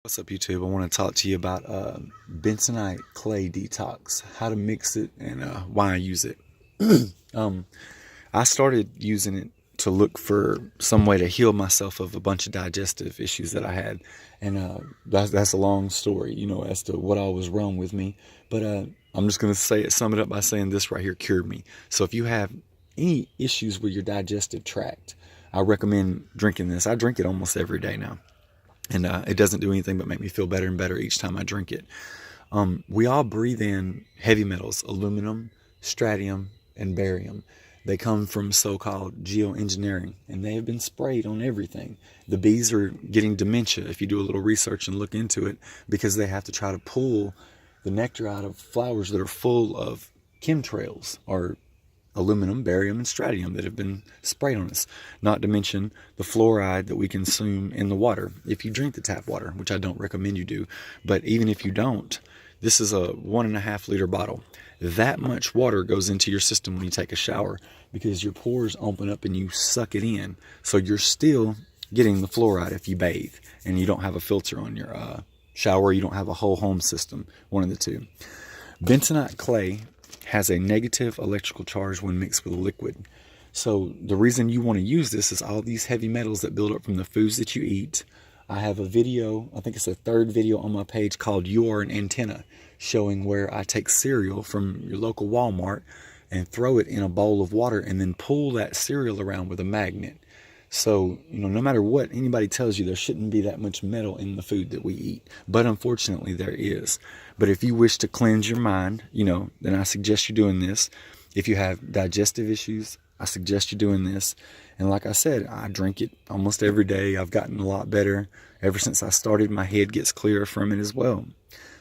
What's up, YouTube? I want to talk to you about bentonite clay detox, how to mix it, and why I use it. I started using it to look for some way to heal myself of a bunch of digestive issues that I had, and that's a long story, as to what all was wrong with me. But I'm just gonna sum it up by saying this right here cured me. So if you have any issues with your digestive tract, I recommend drinking this. I drink it almost every day now. And it doesn't do anything but make me feel better and better each time I drink it. We all breathe in heavy metals, aluminum, strontium, and barium. They come from so-called geoengineering, and they have been sprayed on everything. The bees are getting dementia, if you do a little research and look into it, because they have to try to pull the nectar out of flowers that are full of chemtrails, or aluminum, barium, and strontium that have been sprayed on us. Not to mention the fluoride that we consume in the water if you drink the tap water, which I don't recommend you do. But even if you don't, this is a 1.5 liter bottle. That much water goes into your system when you take a shower because your pores open up and you suck it in. So you're still getting the fluoride if you bathe and you don't have a filter on your shower. You don't have a whole home system, one of the two. Bentonite clay has a negative electrical charge when mixed with a liquid. So the reason you want to use this is all these heavy metals that build up from the foods that you eat. I have a video, I think it's the third video on my page, called You Are an Antenna, showing where I take cereal from your local Walmart and throw it in a bowl of water and then pull that cereal around with a magnet. So, no matter what anybody tells you, there shouldn't be that much metal in the food that we eat. But unfortunately, there is. But if you wish to cleanse your mind, then I suggest you doing this. If you have digestive issues, I suggest you doing this. And like I said, I drink it almost every day. I've gotten a lot better. Ever since I started, my head gets clearer from it as well.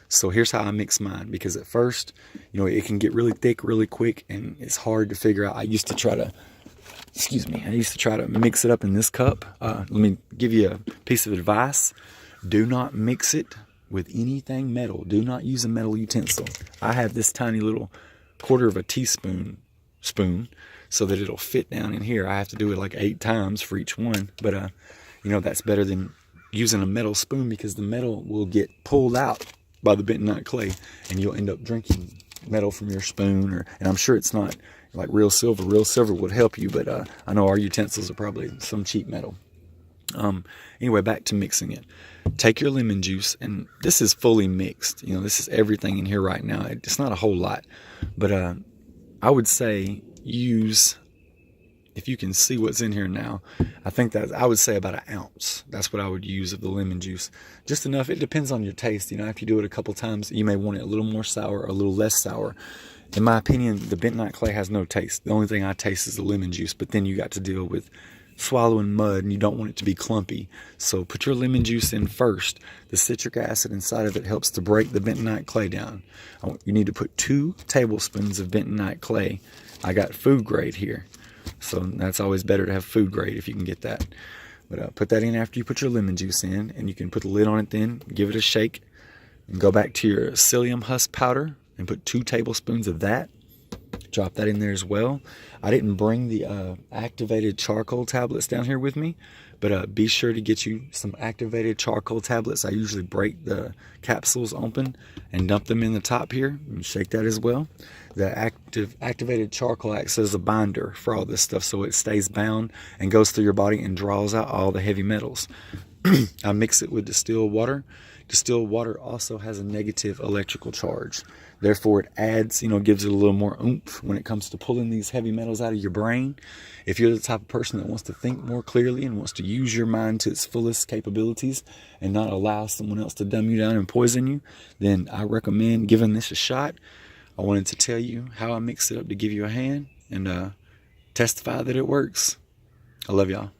So here's how I mix mine. Because at first, it can get really thick really quick. And it's hard to figure out. I used to try to mix it up in this cup. Let me give you a piece of advice. Do not mix it with anything metal. Do not use a metal utensil. I have this tiny little 1/4 of a teaspoon spoon so that it'll fit down in here. I have to do it like 8 times for each one. But, that's better than using a metal spoon because the metal will get pulled out by the bentonite clay and you'll end up drinking metal from your spoon. And I'm sure it's not like real silver. Real silver would help you, but I know our utensils are probably some cheap metal. Anyway, back to mixing it. Take your lemon juice, and this is fully mixed. This is everything in here right now. It's not a whole lot, but I would say use, if you can see what's in here now, I would say about 1 ounce. That's what I would use of the lemon juice. Just enough. It depends on your taste. If you do it a couple times, you may want it a little more sour or a little less sour. In my opinion, the bentonite clay has no taste. The only thing I taste is the lemon juice, but then you got to deal with swallowing mud and you don't want it to be clumpy. So put your lemon juice in first. The citric acid inside of it helps to break the bentonite clay down. You need to put 2 tablespoons of bentonite clay. I got food grade here. So that's always better to have food grade if you can get that. But put that in after you put your lemon juice in, and you can put the lid on it then, give it a shake, and go back to your Psyllium Husk powder and put 2 tablespoons of that. Drop that in there as well. I didn't bring the activated charcoal tablets down here with me, but be sure to get you some activated charcoal tablets. I usually break the capsules open and dump them in the top here and shake that as well. The activated charcoal acts as a binder for all this stuff, so it stays bound and goes through your body and draws out all the heavy metals. I mix it with distilled water. Distilled water also has a negative electrical charge. Therefore, it adds, gives it a little more oomph when it comes to pulling these heavy metals out of your brain. If you're the type of person that wants to think more clearly and wants to use your mind to its fullest capabilities and not allow someone else to dumb you down and poison you, then I recommend giving this a shot. I wanted to tell you how I mix it up to give you a hand and testify that it works. I love y'all.